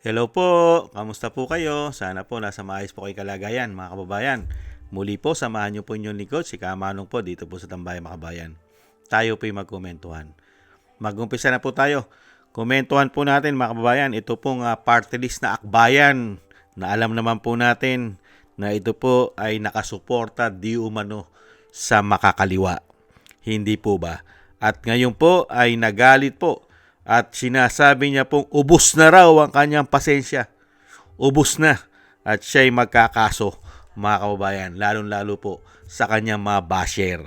Hello po, kamusta po kayo? Sana po nasa maayos po kayo kalagayan mga kababayan. Muli po, samahan niyo po inyong lingkod, si Kamanong po dito po sa Tambayan mga kababayan. Tayo po yung magkomentuhan. Mag-umpisa na po tayo. Komentuhan po natin mga kababayan, ito pong party list na akbayan na alam naman po natin na ito po ay nakasuporta di umano sa makakaliwa. Hindi po ba? At ngayon po ay nagalit po at sinasabi niya pong ubos na raw ang kanyang pasensya. Ubos na. At siya'y magkakaso, mga kababayan, lalong-lalo po sa kanyang mga basher.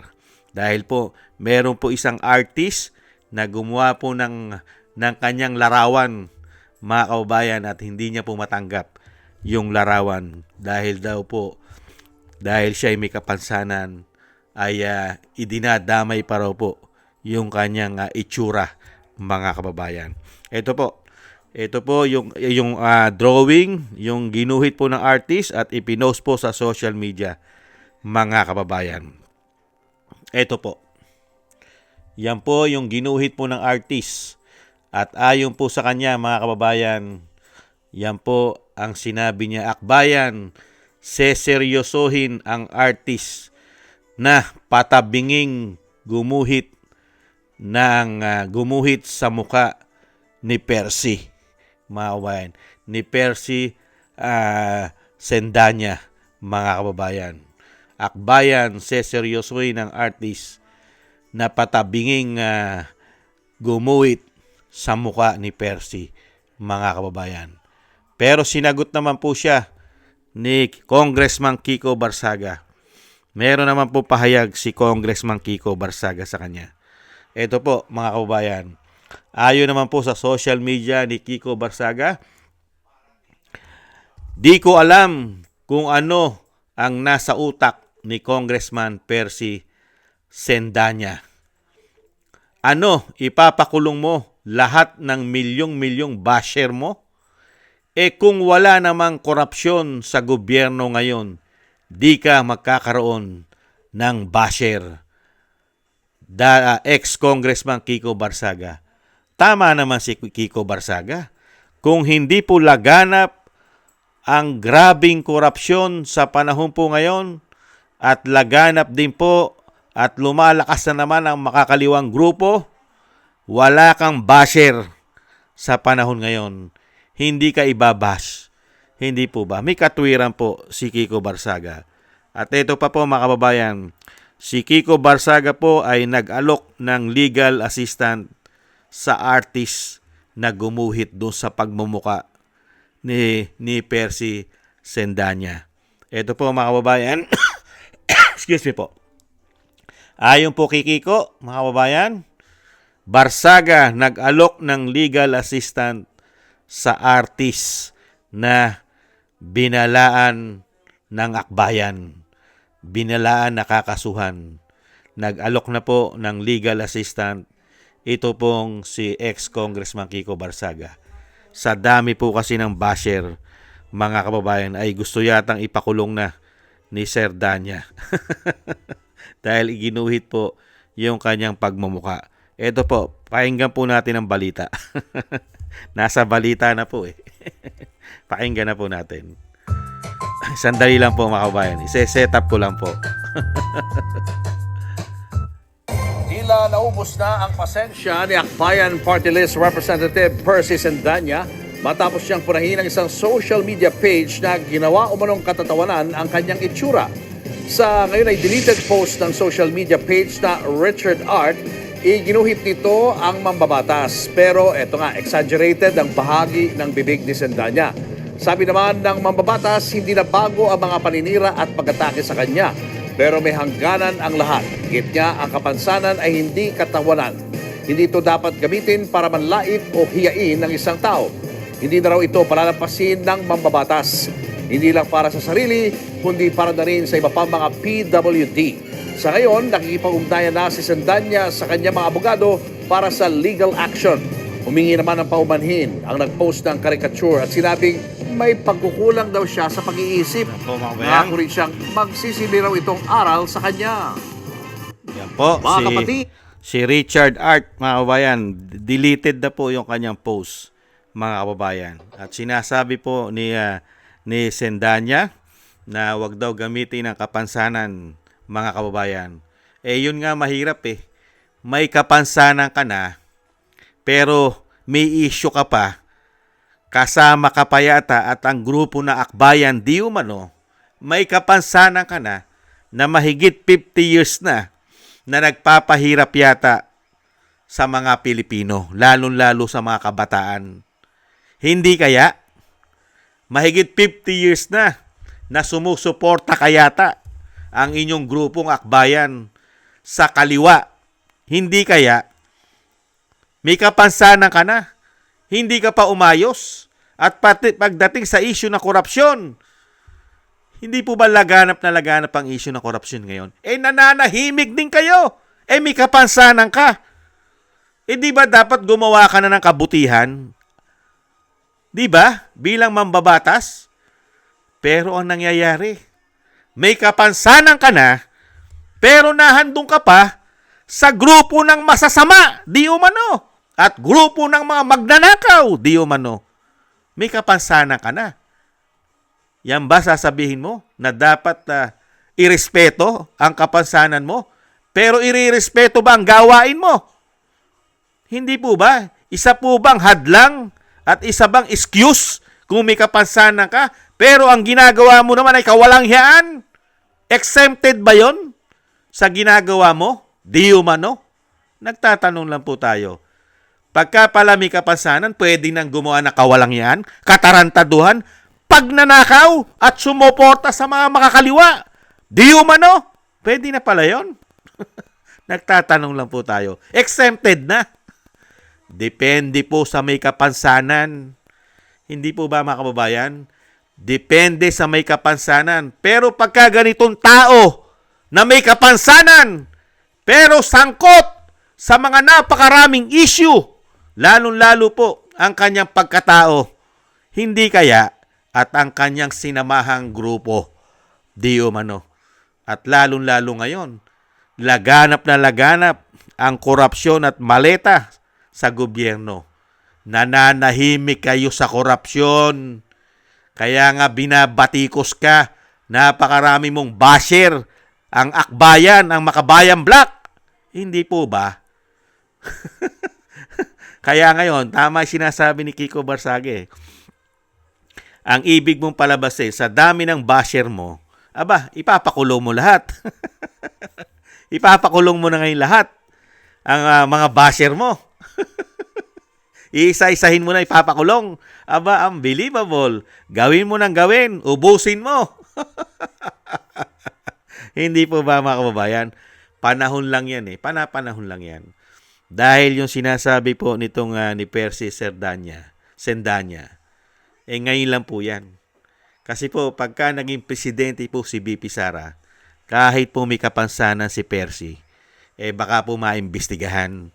Dahil po, meron po isang artist na gumawa po ng kanyang larawan, mga kababayan, at hindi niya po matanggap yung larawan. Dahil daw po, dahil siya'y may kapansanan, ay idinadamay pa raw po yung kanyang itsura, mga kababayan. Ito po yung drawing, yung ginuhit po ng artist at ipinost po sa social media, mga kababayan. Ito po. Yan po yung ginuhit po ng artist. At ayon po sa kanya, mga kababayan, yan po ang sinabi niya, akbayan, seseryosohin ang artist na patabinging gumuhit sa muka ni Percy, mga kababayan. Ni Percy Sendanya, mga kababayan. Akbayan, seseryosohin ng artist na patabinging gumuhit sa muka ni Percy, mga kababayan. Pero sinagot naman po siya ni Congressman Kiko Barsaga. Meron naman po pahayag si Congressman Kiko Barsaga sa kanya. Ito po, mga kababayan. Ayon naman po sa social media ni Kiko Barsaga, di ko alam kung ano ang nasa utak ni Congressman Percy Sendanya. Ano, ipapakulong mo lahat ng milyong-milyong basher mo? Kung wala namang korupsyon sa gobyerno ngayon, di ka magkakaroon ng basher. Ex-Congressman Kiko Barsaga. Tama naman si Kiko Barsaga. Kung hindi po laganap ang grabing korupsyon sa panahon po ngayon at laganap din po at lumalakas na naman ang makakaliwang grupo, wala kang basher sa panahon ngayon. Hindi ka ibabash. Hindi po ba? May katwiran po si Kiko Barsaga. At ito pa po, mga kababayan, si Kiko Barsaga po ay nag-alok ng legal assistant sa artist na gumuhit doon sa pagmumuka ni Percy Sendanya. Ito po, mga kababayan. Excuse me po. Ayon po kay Kiko, mga kababayan, Barsaga nag-alok ng legal assistant sa artist na binalaan ng akbayan. Binalaan nakakasuhan. Nag-alok na po ng legal assistant ito pong si ex-Congressman Kiko Barsaga. Sa dami po kasi ng basher, mga kababayan, ay gusto yatang ipakulong na ni Serdanya. Dahil iginuhit po yung kanyang pagmumuka. Ito po, pakinggan po natin ang balita. Nasa balita na po eh. Pakinggan na po natin. Sandali lang po, mga kababayan. Ise-set up ko lang po. Tila naubos na ang pasensya ni Akbayan Party List Representative Percy Sendanya matapos siyang punahin ng isang social media page na ginawa umanong katatawanan ang kanyang itsura. Sa ngayon ay deleted post ng social media page na Richard Art, iginuhit nito ang mambabatas. Pero eto nga, exaggerated ang bahagi ng bibig ni Sendanya. Sabi naman ng mambabatas, hindi na bago ang mga paninira at pag-atake sa kanya. Pero may hangganan ang lahat. Git niya, ang kapansanan ay hindi katawanan. Hindi ito dapat gamitin para manlait o hiyain ng isang tao. Hindi na raw ito palalampasin ng mambabatas. Hindi lang para sa sarili, kundi para na rin sa iba pang mga PWD. Sa ngayon, nakikipag-ugnayan na si Sendanya sa kanyang mga abogado para sa legal action. Humingi naman ng paumanhin ang nag-post ng caricature at sinabing may pagkukulang daw siya sa pag-iisip. Nangako rin siyang magsisili raw itong aral sa kanya. Yan po, Mga kapatid, si Richard Art, mga kabayan, deleted na po yung kanyang post. mga kababayan. At sinasabi po ni Sendanya na wag daw gamitin ang kapansanan, mga kababayan. Yun nga mahirap eh. May kapansanan ka na, pero may issue ka pa, kasama ka pa yata at ang grupo na Akbayan di umano, may kapansanan ka na mahigit 50 years na nagpapahirap yata sa mga Pilipino, lalong-lalo sa mga kabataan. Hindi kaya? Mahigit 50 years na sumusuporta kayata ang inyong grupong Akbayan sa kaliwa. Hindi kaya? May kapansanan ka na. Hindi ka pa umayos. At pati pagdating sa issue na korupsyon, hindi po ba laganap ang issue ng korupsyon ngayon? Nananahimik din kayo. May kapansanan ka. Di ba dapat gumawa ka na ng kabutihan? Di ba? Bilang mambabatas? Pero ang nangyayari, may kapansanan ka na, pero nahandong ka pa sa grupo ng masasama, di umano. At grupo ng mga magnanakaw, di umano. May kapansanan ka na. Yan ba sasabihin mo na dapat irespeto ang kapansanan mo? Pero irerespeto ba ang gawain mo? Hindi po ba? Isa po bang hadlang at isa bang excuse kung may kapansanan ka? Pero ang ginagawa mo naman ay kawalanghiyaan? Exempted ba yon sa ginagawa mo? Di umano? Nagtatanong lang po tayo. Pagka pala may kapansanan, pwede nang gumawa ng kawalanghiyaan, katarantaduhan, pagnanakaw at sumuporta sa mga makakaliwa. Di umano? Pwede na pala yon. Nagtatanong lang po tayo. Exempted na. Depende po sa may kapansanan. Hindi po ba mga kababayan? Depende sa may kapansanan. Pero pagka ganitong tao na may kapansanan, pero sangkot sa mga napakaraming issue, lalong-lalo po ang kanyang pagkatao, hindi kaya at ang kanyang sinamahang grupo, di umano. At lalong-lalo ngayon, laganap na laganap ang korupsyon at maleta sa gobyerno. Nananahimik kayo sa korupsyon. Kaya nga binabatikos ka, napakarami mong basher, ang Akbayan, ang Makabayan Black. Hindi po ba? Kaya ngayon, tama sinasabi ni Kiko Barsage. Ang ibig mong palabasin, sa dami ng basher mo, ipapakulong mo lahat. Ipapakulong mo na ngayon lahat ang mga basher mo. Iisa-isahin mo na ipapakulong. Unbelievable. Gawin mo nang gawin. Ubusin mo. Hindi po ba mga kababayan? Panahon lang yan eh. Panahon lang yan. Dahil yung sinasabi po nitong ni Percy Sendanya, ngayon lang po yan. Kasi po, pagka naging presidente po si BP Sara, kahit po may kapansanan si Percy, baka po maimbestigahan.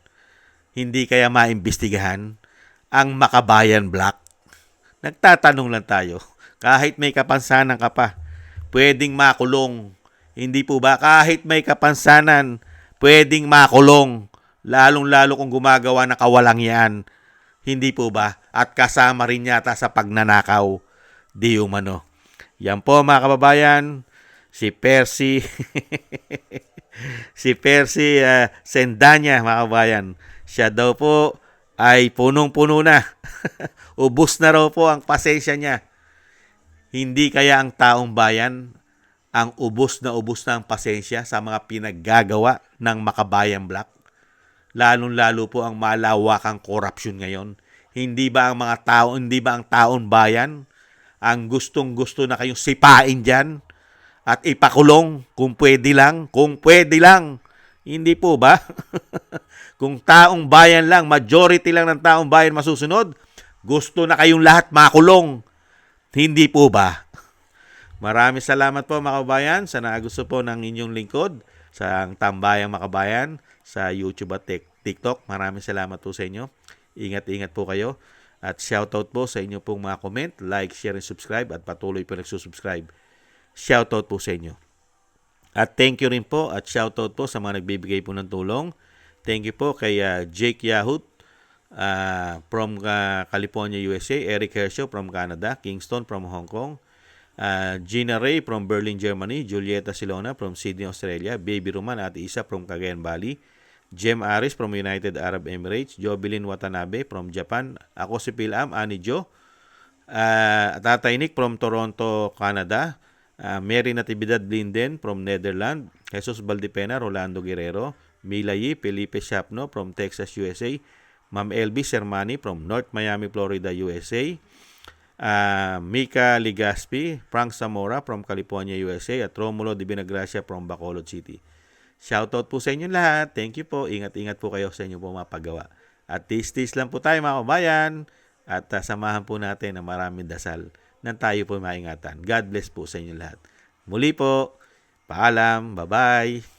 Hindi kaya maimbestigahan ang Makabayan Black? Nagtatanong lang tayo. Kahit may kapansanan ka pa, pwedeng makulong. Hindi po ba? Kahit may kapansanan, pwedeng makulong. Lalong-lalo kung gumagawa ng kawalanghiyaan. Hindi po ba? At kasama rin yata sa pagnanakaw. Di umano. Yan po mga kababayan, si Percy Sendanya mga kababayan. Siya daw po ay punong-puno na. Ubus na raw po ang pasensya niya. Hindi kaya ang taong bayan ang ubos na ang pasensya sa mga pinaggagawa ng Makabayan Black? Lalong-lalo po ang malawakang korupsyon ngayon. Hindi ba ang taong bayan ang gustong-gusto na kayong sipain dyan at ipakulong kung pwede lang? Hindi po ba? Kung taong bayan lang, majority lang ng taong bayan masusunod, gusto na kayong lahat makulong. Hindi po ba? Maraming salamat po mga kabayan sa nagusto po ng inyong lingkod sa Tambayang Makabayan sa YouTube at TikTok. Maraming salamat po sa inyo. Ingat-ingat po kayo. At shoutout po sa inyo pong mga comment, like, share, and subscribe at patuloy po nagsusubscribe. Shoutout po sa inyo. At thank you rin po at shoutout po sa mga nagbibigay po ng tulong. Thank you po kay Jake Yahoo from California, USA. Eric Hershaw from Canada. Kingston from Hong Kong. Gina Ray from Berlin, Germany. Julieta Silona from Sydney, Australia. Baby Roman at Isa from Cagayan Valley. Jem Aris from United Arab Emirates. Jovelyn Watanabe from Japan. Ako si Pilam, Ani Jo. Tatay Nick from Toronto, Canada. Mary Natividad Blinden from Netherlands. Jesus Valdipena, Rolando Guerrero. Mila Yi, Felipe Shapno from Texas, USA. Ma'am LB Sermani from North Miami, Florida, USA. Mika Ligaspi, Frank Zamora from California, USA. At Romulo Di Binagracia from Bacolod City. Shoutout po sa inyo lahat. Thank you po. Ingat-ingat po kayo sa inyo po mapagawa. At tis-tis lang po tayo mga kabayan. At samahan po natin ang maraming dasal nang tayo po maingatan. God bless po sa inyo lahat. Muli po, paalam, bye-bye.